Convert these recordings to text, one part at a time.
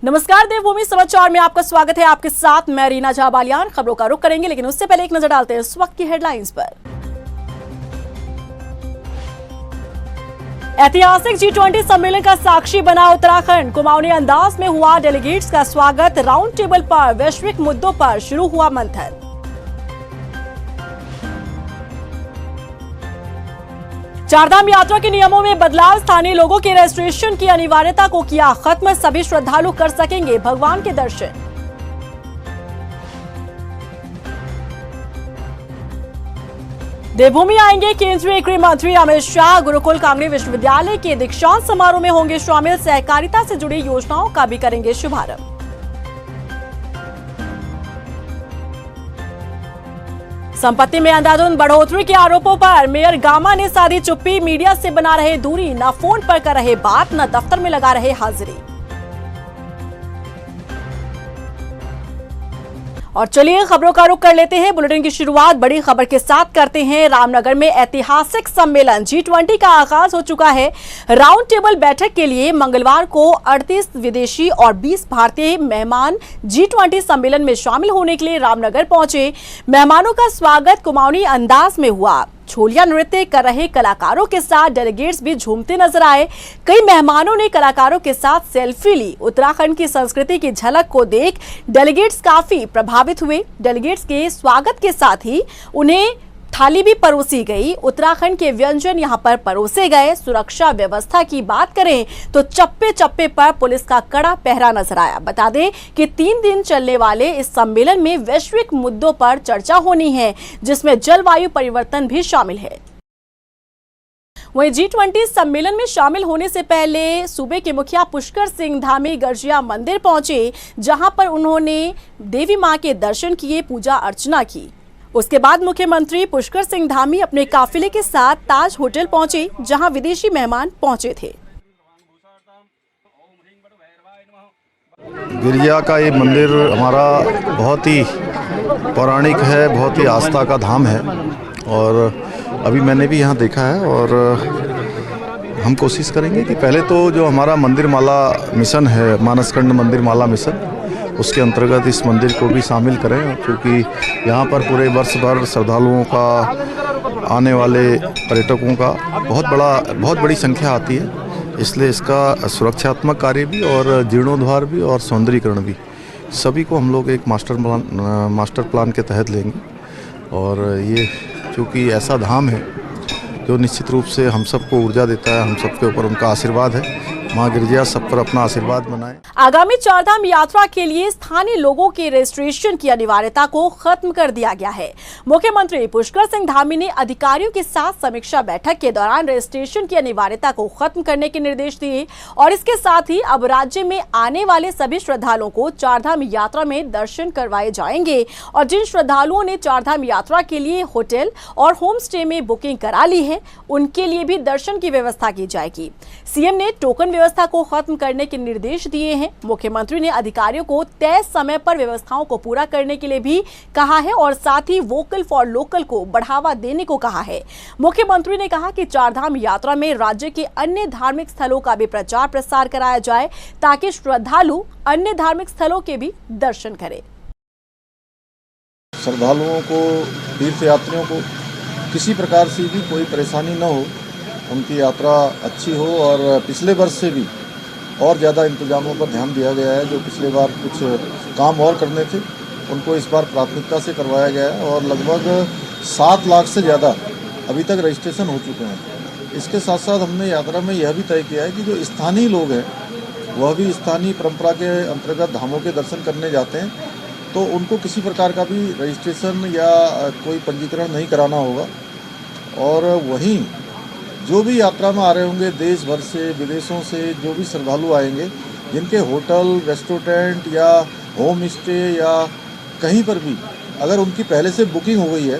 नमस्कार, देवभूमि समाचार में आपका स्वागत है। आपके साथ मैं रीना झा बालियान। खबरों का रुख करेंगे, लेकिन उससे पहले एक नजर डालते हैं इस वक्त की हेडलाइंस पर। ऐतिहासिक G20 सम्मेलन का साक्षी बना उत्तराखंड। कुमाऊनी अंदाज में हुआ डेलीगेट्स का स्वागत। राउंड टेबल पर वैश्विक मुद्दों पर शुरू हुआ मंथन। चारधाम यात्रा के नियमों में बदलाव। स्थानीय लोगों के रजिस्ट्रेशन की अनिवार्यता को किया खत्म। सभी श्रद्धालु कर सकेंगे भगवान के दर्शन। देवभूमि आएंगे केंद्रीय गृह मंत्री अमित शाह। गुरुकुल कांगड़ी विश्वविद्यालय के दीक्षांत समारोह में होंगे शामिल। सहकारिता से जुड़ी योजनाओं का भी करेंगे शुभारंभ। संपत्ति में अंधाधुंध बढ़ोतरी के आरोपों पर मेयर गामा ने साधी चुप्पी। मीडिया से बना रहे दूरी, न फोन पर कर रहे बात, न दफ्तर में लगा रहे हाजिरी। और चलिए खबरों का रुख कर लेते हैं। बुलेटिन की शुरुआत बड़ी खबर के साथ करते हैं। रामनगर में ऐतिहासिक सम्मेलन G20 का आगाज हो चुका है। राउंड टेबल बैठक के लिए मंगलवार को 38 विदेशी और 20 भारतीय मेहमान G20 सम्मेलन में शामिल होने के लिए रामनगर पहुंचे। मेहमानों का स्वागत कुमाऊनी अंदाज में हुआ। छोलिया नृत्य कर रहे कलाकारों के साथ डेलीगेट्स भी झूमते नजर आए। कई मेहमानों ने कलाकारों के साथ सेल्फी ली। उत्तराखंड की संस्कृति की झलक को देख डेलीगेट्स काफी प्रभावित हुए। डेलीगेट्स के स्वागत के साथ ही उन्हें थाली भी परोसी गई। उत्तराखंड के व्यंजन यहां पर परोसे गए। सुरक्षा व्यवस्था की बात करें तो चप्पे चप्पे पर पुलिस का कड़ा पहरा नजर आया। बता दें कि 3 दिन चलने वाले इस सम्मेलन में वैश्विक मुद्दों पर चर्चा होनी है, जिसमें जलवायु परिवर्तन भी शामिल है। वहीं G20 सम्मेलन में शामिल होने से पहले सूबे के मुखिया पुष्कर सिंह धामी गर्जिया मंदिर पहुंचे, जहां पर उन्होंने देवी मां के दर्शन किए, पूजा अर्चना की। उसके बाद मुख्यमंत्री पुष्कर सिंह धामी अपने काफिले के साथ ताज होटल पहुंचे, जहां विदेशी मेहमान पहुंचे थे। गिरिजा का ये मंदिर हमारा बहुत ही पौराणिक है, बहुत ही आस्था का धाम है और अभी मैंने भी यहाँ देखा है। और हम कोशिश करेंगे कि पहले तो जो हमारा मंदिर माला मिशन है, मानसखंड मंदिर माला मिशन, उसके अंतर्गत इस मंदिर को भी शामिल करें, क्योंकि यहाँ पर पूरे वर्ष भर श्रद्धालुओं का, आने वाले पर्यटकों का बहुत बड़ी संख्या आती है। इसलिए इसका सुरक्षात्मक कार्य भी और जीर्णोद्धार भी और सौंदर्यीकरण भी, सभी को हम लोग एक मास्टर प्लान के तहत लेंगे। और ये चूँकि ऐसा धाम है जो निश्चित रूप से हम सबको ऊर्जा देता है, हम सबके ऊपर उनका आशीर्वाद है। मां गिरिजा सब पर अपना आशीर्वाद बनाए। आगामी चारधाम यात्रा के लिए स्थानीय लोगों के रजिस्ट्रेशन की अनिवार्यता को खत्म कर दिया गया है। मुख्यमंत्री पुष्कर सिंह धामी ने अधिकारियों के साथ समीक्षा बैठक के दौरान रजिस्ट्रेशन की अनिवार्यता को खत्म करने के निर्देश दिए और इसके साथ ही अब राज्य में आने वाले सभी श्रद्धालुओं को चारधाम यात्रा में दर्शन करवाए जाएंगे। और जिन श्रद्धालुओं ने चारधाम यात्रा के लिए होटल और होम स्टे में बुकिंग करा ली है, उनके लिए भी दर्शन की व्यवस्था की जाएगी। सीएम ने टोकन व्यवस्था को खत्म करने के निर्देश दिए हैं। मुख्यमंत्री ने अधिकारियों को तय समय पर व्यवस्थाओं को पूरा करने के लिए भी कहा है और साथ ही वोकल फॉर लोकल को बढ़ावा देने को कहा है। मुख्यमंत्री ने कहा कि चारधाम यात्रा में राज्य के अन्य धार्मिक स्थलों का भी प्रचार प्रसार कराया जाए, ताकि श्रद्धालु अन्य धार्मिक स्थलों के भी दर्शन करें। श्रद्धालुओं को, तीर्थयात्रियों को किसी प्रकार से भी कोई परेशानी न हो, उनकी यात्रा अच्छी हो। और पिछले वर्ष से भी और ज़्यादा इंतजामों पर ध्यान दिया गया है। जो पिछले बार कुछ काम और करने थे, उनको इस बार प्राथमिकता से करवाया गया है और लगभग 7 लाख से ज़्यादा अभी तक रजिस्ट्रेशन हो चुके हैं। इसके साथ साथ हमने यात्रा में यह भी तय किया है कि जो स्थानीय लोग हैं वह भी स्थानीय परंपरा के अंतर्गत धामों के दर्शन करने जाते हैं, तो उनको किसी प्रकार का भी रजिस्ट्रेशन या कोई पंजीकरण नहीं कराना होगा। और वहीं जो भी यात्रा में आ रहे होंगे देश भर से, विदेशों से जो भी श्रद्धालु आएंगे, जिनके होटल, रेस्टोरेंट या होम स्टे या कहीं पर भी अगर उनकी पहले से बुकिंग हो गई है,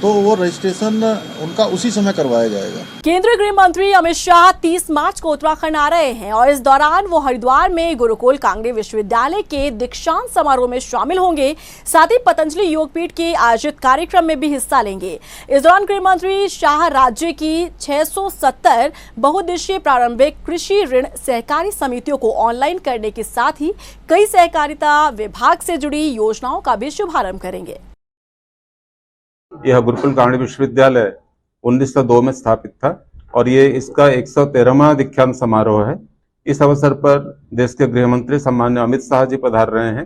तो वो रजिस्ट्रेशन उनका उसी समय करवाया जाएगा। केंद्रीय गृह मंत्री अमित शाह 30 मार्च को उत्तराखंड आ रहे हैं और इस दौरान वो हरिद्वार में गुरुकुल कांगड़ी विश्वविद्यालय के दीक्षांत समारोह में शामिल होंगे। साथ ही पतंजलि योगपीठ के आयोजित कार्यक्रम में भी हिस्सा लेंगे। इस दौरान गृह मंत्री शाह राज्य की 670 बहुउद्देशीय प्रारंभिक कृषि ऋण सहकारी समितियों को ऑनलाइन करने के साथ ही कई सहकारिता विभाग से जुड़ी योजनाओं का भी शुभारंभ करेंगे। यह गुरुकुल कांगड़ी विश्वविद्यालय 1902 में स्थापित था और ये इसका 113वां दीक्षांत समारोह है। इस अवसर पर देश के गृह मंत्री सम्मान्य अमित शाह जी पधार रहे हैं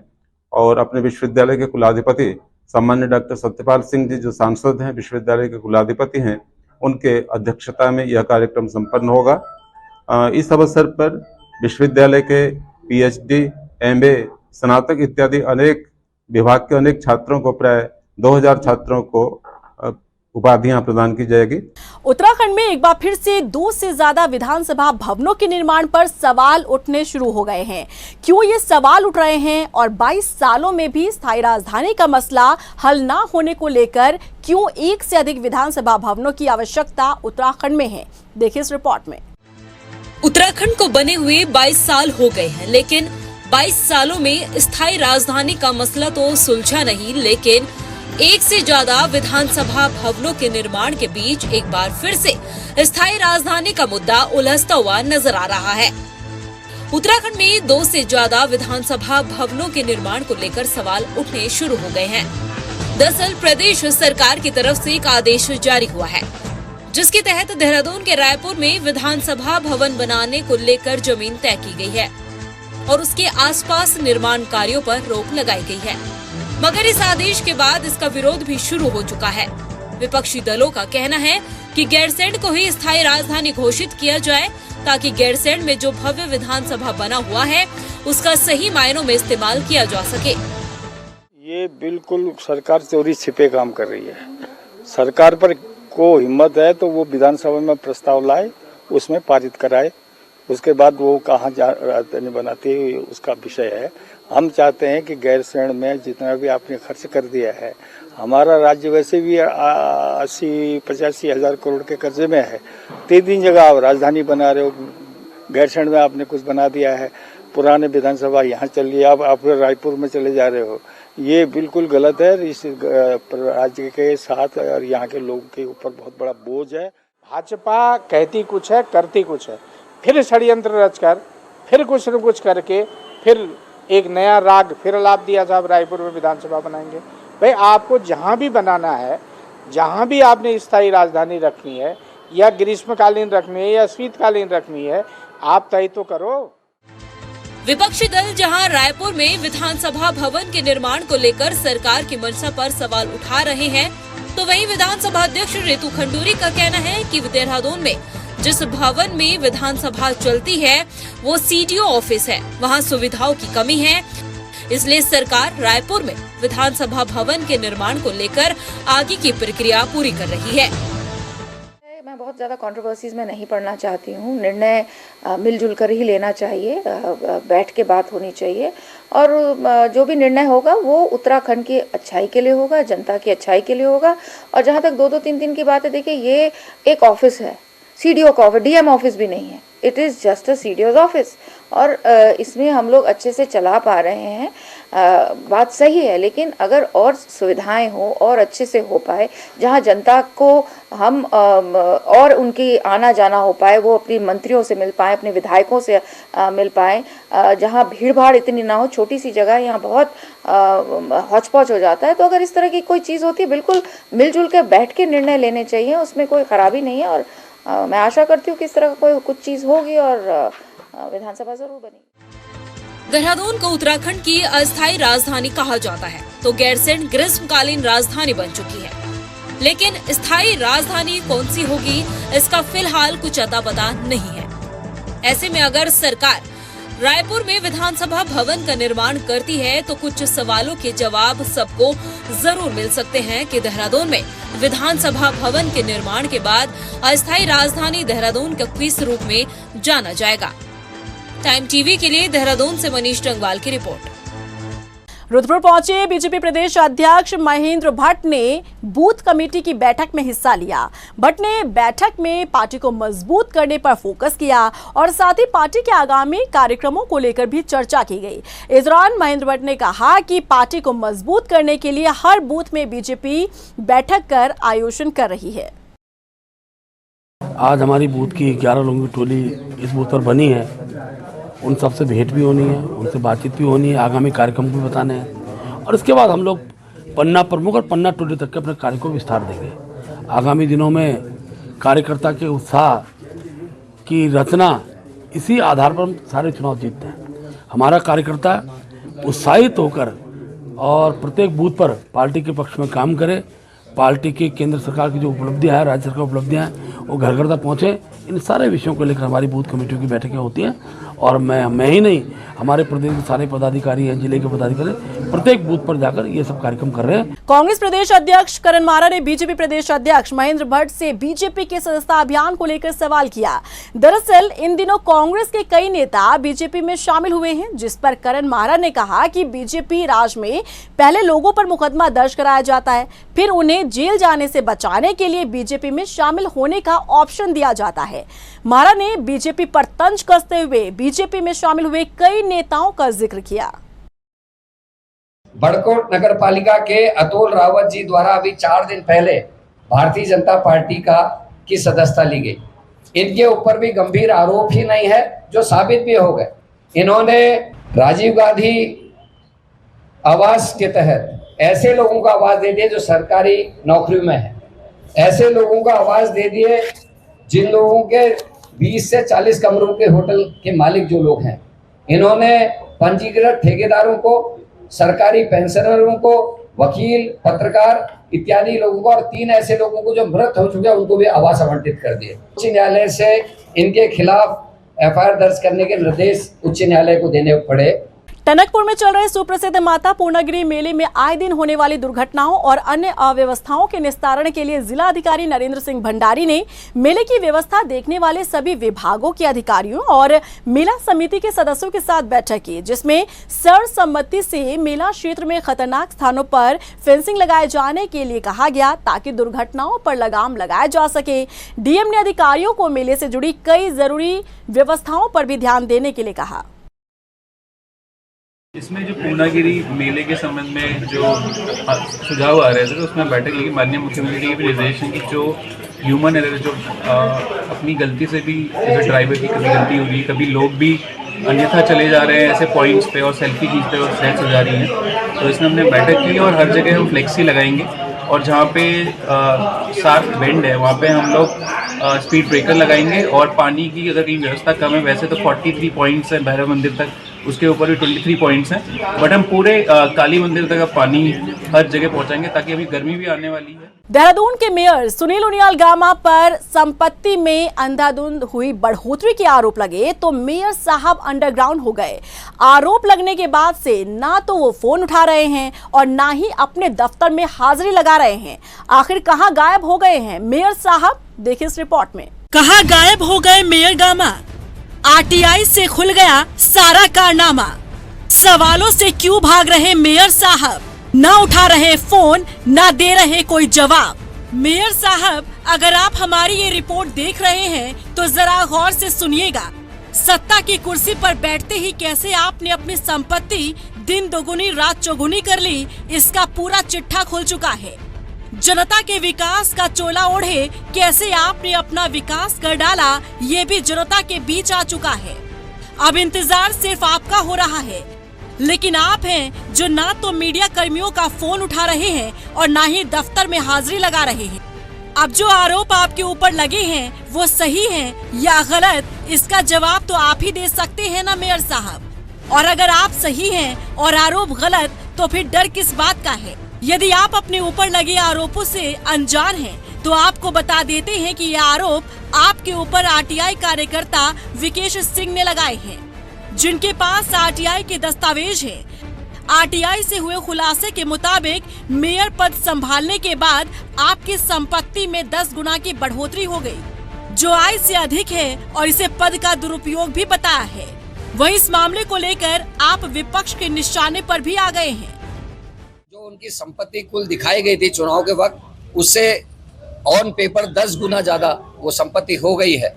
और अपने विश्वविद्यालय के कुलाधिपति सम्मान्य डॉक्टर सत्यपाल सिंह जी जो सांसद हैं, विश्वविद्यालय के कुलाधिपति हैं, उनके अध्यक्षता में यह कार्यक्रम संपन्न होगा। इस अवसर पर विश्वविद्यालय के PhD, MA, स्नातक इत्यादि अनेक विभाग के अनेक छात्रों को प्राय 2000 छात्रों को उपाधियां प्रदान की जाएगी। उत्तराखंड में एक बार फिर से 2 से ज्यादा विधानसभा भवनों के निर्माण पर सवाल उठने शुरू हो गए हैं। क्यों ये सवाल उठ रहे हैं और 22 सालों में भी स्थायी राजधानी का मसला हल ना होने को लेकर क्यों एक से अधिक विधानसभा भवनों की आवश्यकता उत्तराखंड में है, देखिए इस रिपोर्ट में। उत्तराखंड को बने हुए 22 साल हो गए हैं, लेकिन 22 सालों में स्थायी राजधानी का मसला तो सुलझा नहीं, लेकिन एक से ज्यादा विधानसभा भवनों के निर्माण के बीच एक बार फिर से स्थायी राजधानी का मुद्दा उलझता हुआ नजर आ रहा है। उत्तराखंड में 2 से ज्यादा विधानसभा भवनों के निर्माण को लेकर सवाल उठने शुरू हो गए हैं। दरअसल प्रदेश सरकार की तरफ से एक आदेश जारी हुआ है, जिसके तहत देहरादून के रायपुर में विधानसभा भवन बनाने को लेकर जमीन तय की गई है और उसके आसपास निर्माण कार्यों पर रोक लगाई गई है। मगर इस आदेश के बाद इसका विरोध भी शुरू हो चुका है। विपक्षी दलों का कहना है कि गैरसैंण को ही स्थायी राजधानी घोषित किया जाए ताकि गैरसैंण में जो भव्य विधानसभा बना हुआ है उसका सही मायनों में इस्तेमाल किया जा सके। ये बिल्कुल सरकार चोरी छिपे काम कर रही है। सरकार पर को हिम्मत है तो वो विधानसभा में प्रस्ताव लाए, उसमें पारित कराए, उसके बाद वो कहाँ राजधानी बनाती है उसका विषय है। हम चाहते हैं कि गैरसैंण में जितना भी आपने खर्च कर दिया है, हमारा राज्य वैसे भी 80-85 हजार करोड़ के कर्जे में है। 3 जगह आप राजधानी बना रहे हो, गैरसैंण में आपने कुछ बना दिया है, पुराने विधानसभा यहाँ चल रही है, अब आप रायपुर में चले जा रहे हो। ये बिल्कुल गलत है। इस राज्य के साथ और यहाँ के लोगों के ऊपर बहुत बड़ा बोझ है। भाजपा कहती कुछ है, करती कुछ है, फिर षड्यंत्र रचकर फिर कुछ न कुछ करके फिर एक नया राग फिर लाभ दिया साहब रायपुर में विधानसभा बनाएंगे। भाई आपको जहां भी बनाना है, जहां भी आपने स्थायी राजधानी रखनी है या ग्रीष्मकालीन रखनी है या शीतकालीन रखनी है, आप तय तो करो। विपक्षी दल जहां रायपुर में विधानसभा भवन के निर्माण को लेकर सरकार की मंशा पर सवाल उठा रहे हैं, तो वहीं विधानसभा अध्यक्ष रितु खंडूरी का कहना है कि देहरादून में जिस भवन में विधानसभा चलती है वो CDO ऑफिस है, वहां सुविधाओं की कमी है, इसलिए सरकार रायपुर में विधानसभा भवन के निर्माण को लेकर आगे की प्रक्रिया पूरी कर रही है। मैं बहुत ज़्यादा कंट्रोवर्सीज में नहीं पड़ना चाहती हूँ। निर्णय मिलजुल कर ही लेना चाहिए, बैठ के बात होनी चाहिए और जो भी निर्णय होगा वो उत्तराखंड की अच्छाई के लिए होगा, जनता की अच्छाई के लिए होगा। और जहाँ तक 2-2, 3-3 की बात है, देखिए ये एक ऑफिस है, CDO का ऑफिस, DM ऑफिस भी नहीं है, it is just a CDO's office और इसमें हम लोग अच्छे से चला पा रहे हैं। बात सही है, लेकिन अगर और सुविधाएं हो और अच्छे से हो पाए, जहां जनता को हम और उनकी आना जाना हो पाए, वो अपनी मंत्रियों से मिल पाए, अपने विधायकों से मिल पाए, जहां भीड़ भाड़ इतनी ना हो, छोटी सी जगह यहाँ बहुत हौच पौच हो जाता है। तो अगर इस तरह की कोई चीज़ होती है, बिल्कुल मिलजुल के बैठ के निर्णय लेने चाहिए, उसमें कोई खराबी नहीं है। और मैं आशा करती हूँ कि इस तरह का कुछ चीज़ होगी और विधानसभा जरूर बनेगी। देहरादून को उत्तराखंड की अस्थायी राजधानी कहा जाता है, तो गैरसैंण ग्रीष्मकालीन राजधानी बन चुकी है, लेकिन स्थायी राजधानी कौन सी होगी इसका फिलहाल कुछ अता पता नहीं है। ऐसे में अगर सरकार रायपुर में विधानसभा भवन का निर्माण करती है तो कुछ सवालों के जवाब सबको जरूर मिल सकते हैं कि देहरादून में विधानसभा भवन के निर्माण के बाद अस्थायी राजधानी देहरादून को किस रूप में जाना जाएगा। टाइम टीवी के लिए देहरादून से मनीष टंगवाल की रिपोर्ट। रुद्रपुर पहुंचे बीजेपी प्रदेश अध्यक्ष महेंद्र भट्ट ने बूथ कमेटी की बैठक में हिस्सा लिया। भट्ट ने बैठक में पार्टी को मजबूत करने पर फोकस किया और साथ ही पार्टी के आगामी कार्यक्रमों को लेकर भी चर्चा की गई। इस दौरान महेंद्र भट्ट ने कहा कि पार्टी को मजबूत करने के लिए हर बूथ में बीजेपी बैठक कर आयोजन कर रही है। आज हमारी बूथ की 11 लोगों की टोली इस बूथ पर बनी है। उन सबसे भेंट भी होनी है, उनसे बातचीत भी होनी है, आगामी कार्यक्रम भी बताने हैं और इसके बाद हम लोग पन्ना प्रमुख और पन्ना टोली तक के अपने कार्य को विस्तार देंगे। आगामी दिनों में कार्यकर्ता के उत्साह की रचना इसी आधार पर हम सारे चुनाव जीतते हैं। हमारा कार्यकर्ता उत्साहित होकर और प्रत्येक बूथ पर पार्टी के पक्ष में काम करे, पार्टी की केंद्र सरकार की जो उपलब्धियां हैं, राज्य सरकार उपलब्धियां हैं, वो घर घर तक पहुँचे। इन सारे विषयों को लेकर हमारी बूथ कमेटियों की बैठकें होती हैं और मैं ही नहीं, हमारे प्रदेश के सारे पदाधिकारी हैं, जिले के पदाधिकारी प्रत्येक बूथ पर जाकर ये सब कार्यक्रम कर रहे हैं। कांग्रेस प्रदेश अध्यक्ष करण मारा ने बीजेपी प्रदेश अध्यक्ष महेंद्र भट्ट से बीजेपी के सदस्यता अभियान को लेकर सवाल किया। दरअसल इन दिनों कांग्रेस के कई नेता बीजेपी में शामिल हुए हैं, जिस पर करण मारा ने कहा कि बीजेपी राज में पहले लोगों पर मुकदमा दर्ज कराया जाता है, फिर उन्हें जेल जाने से बचाने के लिए बीजेपी में शामिल होने का ऑप्शन दिया जाता है। मारा ने बीजेपी पर तंज कसते हुए बीजेपी में शामिल हुए कई नेताओं का जिक्र किया। बड़कोट नगर पालिका के अतुल रावत जी द्वारा अभी 4 दिन पहले भारतीय जनता पार्टी की सदस्यता ली गई। इनके ऊपर भी गंभीर आरोप ही नहीं है जो साबित भी हो गए। इन्होंने राजीव गांधी आवास के तहत ऐसे लोगों का आवास दे दिए जो सरकारी नौकरी में है, ऐसे लोगों का आवास दे दिए जिन लोगों के 20 से 40 कमरों के होटल के मालिक जो लोग हैं। इन्होंने पंजीकृत ठेकेदारों को, सरकारी पेंशनरों को, वकील, पत्रकार इत्यादि लोगों को और 3 ऐसे लोगों को जो मृत हो चुके हैं उनको भी आवास आवंटित कर दिए। उच्च न्यायालय से इनके खिलाफ एफआईआर दर्ज करने के निर्देश उच्च न्यायालय को देने पड़े। टनकपुर में चल रहे सुप्रसिद्ध माता पूर्णागिरि मेले में आए दिन होने वाली दुर्घटनाओं और अन्य अव्यवस्थाओं के निस्तारण के लिए जिला अधिकारी नरेंद्र सिंह भंडारी ने मेले की व्यवस्था देखने वाले सभी विभागों के अधिकारियों और मेला समिति के सदस्यों के साथ बैठक की, जिसमें सर्वसम्मति से मेला क्षेत्र में खतरनाक स्थानों पर फेंसिंग लगाए जाने के लिए कहा गया ताकि दुर्घटनाओं पर लगाम लगाया जा सके। डीएम ने अधिकारियों को मेले से जुड़ी कई जरूरी व्यवस्थाओं पर भी ध्यान देने के लिए कहा। इसमें जो पूर्णागिरि मेले के संबंध में जो सुझाव आ रहे थे उसमें बैठक की माननीय मुख्यमंत्री के भी निर्देश हैं कि जो ह्यूमन एरर जो अपनी गलती से भी जैसे ड्राइवर की कभी गलती हो रही है, कभी लोग भी अन्यथा चले जा रहे हैं ऐसे पॉइंट्स पे और सेल्फी खींचते हुए स्क्रैच हो जा रही हैं, तो इसमें हमने बैठक की और हर जगह हम फ्लेक्सी लगाएंगे और जहाँ पे शार्प बेंड है वहाँ पे हम लोग स्पीड ब्रेकर लगाएंगे और पानी की अगर कहीं व्यवस्था कम है, वैसे तो 43 पॉइंट्स हैं भैरव मंदिर तक, उसके ऊपर भी 23 पॉइंट्स हैं, बट हम पूरे काली मंदिर तक अब पानी हर जगह पहुंचाएंगे ताकि अभी गर्मी भी आने वाली है। देहरादून के मेयर सुनील उनियाल गामा पर संपत्ति में अंधाधुंध हुई बढ़ोतरी के आरोप लगे तो मेयर साहब अंडरग्राउंड हो गए। आरोप लगने के बाद से ना तो वो फोन उठा रहे हैं और ना ही अपने दफ्तर में हाजिरी लगा रहे हैं। आखिर कहां गायब हो गए हैं मेयर साहब, देखिए इस रिपोर्ट में। कहां गायब हो गए मेयर गामा? आरटीआई से खुल गया सारा कारनामा। सवालों से क्यों भाग रहे मेयर साहब? ना उठा रहे फोन, ना दे रहे कोई जवाब। मेयर साहब, अगर आप हमारी ये रिपोर्ट देख रहे हैं तो जरा गौर से सुनिएगा। सत्ता की कुर्सी पर बैठते ही कैसे आपने अपनी संपत्ति दिन दोगुनी रात चौगुनी कर ली, इसका पूरा चिट्ठा खुल चुका है। जनता के विकास का चोला ओढ़े कैसे आपने अपना विकास कर डाला, ये भी जनता के बीच आ चुका है। अब इंतजार सिर्फ आपका हो रहा है, लेकिन आप हैं जो ना तो मीडिया कर्मियों का फोन उठा रहे हैं और ना ही दफ्तर में हाजिरी लगा रहे हैं। अब जो आरोप आपके ऊपर लगे हैं वो सही हैं या गलत, इसका जवाब तो आप ही दे सकते हैं ना मेयर साहब। और अगर आप सही हैं और आरोप गलत, तो फिर डर किस बात का है? यदि आप अपने ऊपर लगे आरोपों से अनजान हैं, तो आपको बता देते हैं कि ये आरोप आपके ऊपर आरटीआई कार्यकर्ता विकेश सिंह ने लगाए हैं, जिनके पास आरटीआई के दस्तावेज हैं। आरटीआई से हुए खुलासे के मुताबिक मेयर पद संभालने के बाद आपकी संपत्ति में 10 गुना की बढ़ोतरी हो गई, जो आय से अधिक है और इसे पद का दुरुपयोग भी बताया है। वहीं इस मामले को लेकर आप विपक्ष के निशाने पर भी आ गए हैं। जो उनकी संपत्ति कुल दिखाई गई थी चुनाव के वक्त, उससे ऑन पेपर 10 गुना ज्यादा वो संपत्ति हो गई है।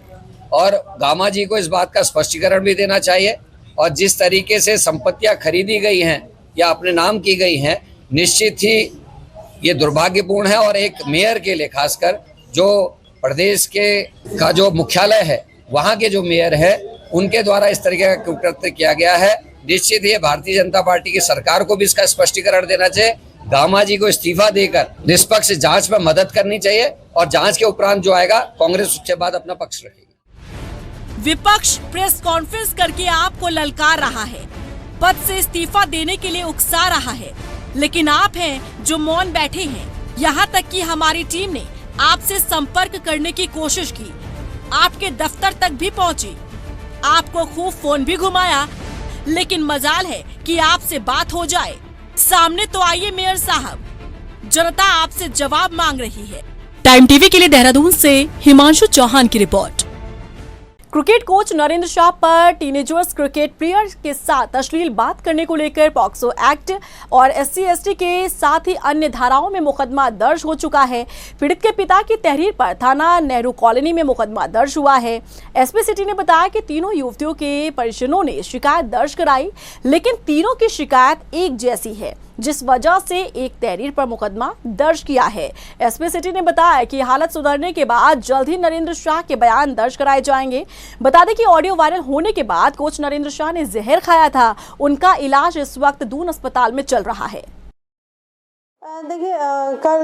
और गामा जी को इस बात का स्पष्टीकरण भी देना चाहिए। और जिस तरीके से संपत्तियां खरीदी गई हैं या अपने नाम की गई हैं, निश्चित ही ये दुर्भाग्यपूर्ण है। और एक मेयर के लिए, खासकर जो प्रदेश के का जो मुख्यालय है वहाँ के जो मेयर है, उनके द्वारा इस तरीके का कुकृत्य किया गया है। निश्चित ही भारतीय जनता पार्टी की सरकार को भी इसका स्पष्टीकरण देना चाहिए। गामा जी को इस्तीफा देकर निष्पक्ष जांच में मदद करनी चाहिए और जांच के उपरांत जो आएगा कांग्रेस उसके बाद अपना पक्ष रखेगी। विपक्ष प्रेस कॉन्फ्रेंस करके आपको ललकार रहा है, पद से इस्तीफा देने के लिए उकसा रहा है, लेकिन आप हैं जो मौन बैठे हैं। यहाँ तक कि हमारी टीम ने आपसे संपर्क करने की कोशिश की, आपके दफ्तर तक भी पहुंची, आपको खूब फोन भी घुमाया, लेकिन मजाल है कि आपसे बात हो जाए। सामने तो आइए मेयर साहब, जनता आपसे जवाब मांग रही है। टाइम टीवी के लिए देहरादून से हिमांशु चौहान की report. Cricket coach Narendra Shah पर टीनेजर्स क्रिकेट प्लेयर्स के साथ अश्लील बात करने को लेकर पॉक्सो एक्ट और SC/ST के साथ ही अन्य धाराओं में मुकदमा दर्ज हो चुका है। पीड़ित के पिता की तहरीर पर थाना नेहरू कॉलोनी में मुकदमा दर्ज हुआ है। SP सिटी ने बताया कि तीनों युवतियों के परिजनों ने शिकायत दर्ज कराई, लेकिन तीनों की शिकायत एक जैसी है, जिस वजह से एक तहरीर पर मुकदमा दर्ज किया है। SP सिटी ने बताया कि हालत सुधरने के बाद जल्द ही नरेंद्र शाह के बयान दर्ज कराए जाएंगे। बता दें कि ऑडियो वायरल होने के बाद कोच नरेंद्र शाह ने जहर खाया था। उनका इलाज इस वक्त दून अस्पताल में चल रहा है। देखिए, कल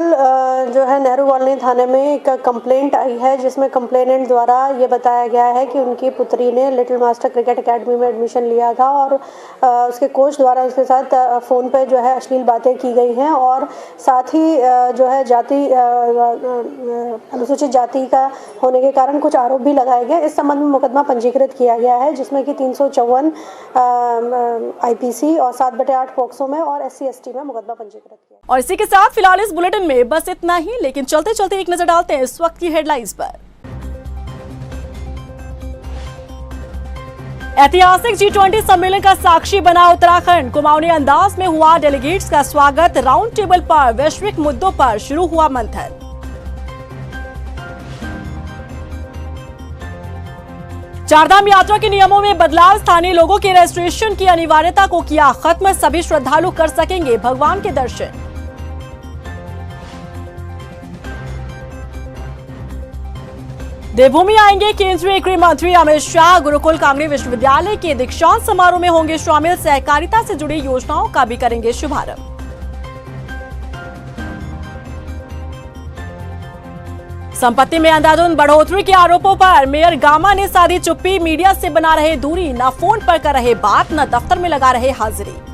जो है नेहरू कॉलोनी थाने में एक कंप्लेंट आई है, जिसमें कंप्लेनेंट द्वारा ये बताया गया है कि उनकी पुत्री ने लिटिल मास्टर क्रिकेट एकेडमी में एडमिशन लिया था और उसके कोच द्वारा उसके साथ फ़ोन पे जो है अश्लील बातें की गई हैं और साथ ही जो है अनुसूचित जाति का होने के कारण कुछ आरोप भी लगाए गए। इस संबंध में मुकदमा पंजीकृत किया गया है, जिसमें कि 354 IPC और 7/8 पॉक्सो में और SC/ST में मुकदमा पंजीकृत किया। और इसी के साथ फिलहाल इस बुलेटिन में बस इतना ही, लेकिन चलते चलते एक नजर डालते हैं इस वक्त की हेडलाइंस पर। ऐतिहासिक G20 सम्मेलन का साक्षी बना उत्तराखंड। कुमाऊनी अंदाज में हुआ डेलीगेट्स का स्वागत। राउंड टेबल पर वैश्विक मुद्दों पर शुरू हुआ मंथन। चारधाम यात्रा के नियमों में बदलाव। स्थानीय लोगों के रजिस्ट्रेशन की अनिवार्यता को किया खत्म। सभी श्रद्धालु कर सकेंगे भगवान के दर्शन। देवभूमि आएंगे केंद्रीय गृह मंत्री अमित शाह। गुरुकुल कांगड़ी विश्वविद्यालय के दीक्षांत समारोह में होंगे शामिल। सहकारिता से जुड़ी योजनाओं का भी करेंगे शुभारंभ। संपत्ति में अंधाधुंध बढ़ोतरी के आरोपों पर मेयर गामा ने साधी चुप्पी। मीडिया से बना रहे दूरी, न फोन पर कर रहे बात, न दफ्तर में लगा रहे हाजिरी।